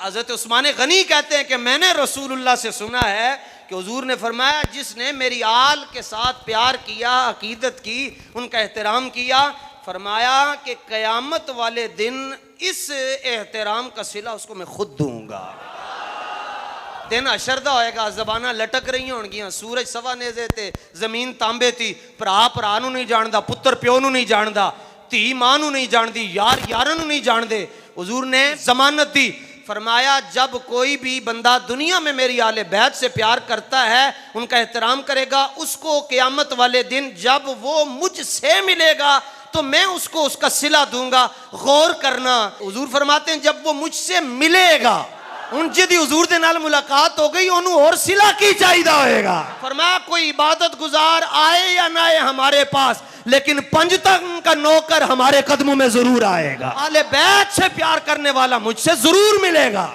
हज़रत उस्मान गनी कहते हैं कि मैंने रसूलुल्लाह से सुना है कि हुजूर ने फरमाया, जिसने मेरी आल के साथ प्यार किया, अकीदत की, उनका एहतराम किया, फरमाया कि क़यामत वाले दिन इस एहतराम का सिला उसको मैं खुद दूंगा। दिन अशरदा होएगा, जबाना लटक रही होंगियां, सूरज सवा नेज़े ते, जमीन तांबे थी, भरा भरा नूं नहीं जानदा, पुत्र प्यो नूं नहीं जानदा, धी मां नूं नहीं जानदी, यार यारां नूं नहीं जानदे। हुजूर ने जमानत दी, फरमाया जब कोई भी बंदा दुनिया में मेरी आले बैत से प्यार करता है, उनका एहतराम करेगा, उसको क़यामत वाले दिन जब वो मुझसे मिलेगा तो मैं उसको उसका सिला दूंगा। गौर करना, हुजूर फरमाते हैं जब वो मुझसे मिलेगा, उन जिदी हुजूर दे नाल मुलाकात हो गई, ओनू और सिला की चाहिदा होएगा। फरमाया कोई इबादत गुजार आए या ना आए हमारे पास, लेकिन पंजतन का नौकर हमारे कदमों में जरूर आएगा। आले बैत से प्यार करने वाला मुझसे जरूर मिलेगा।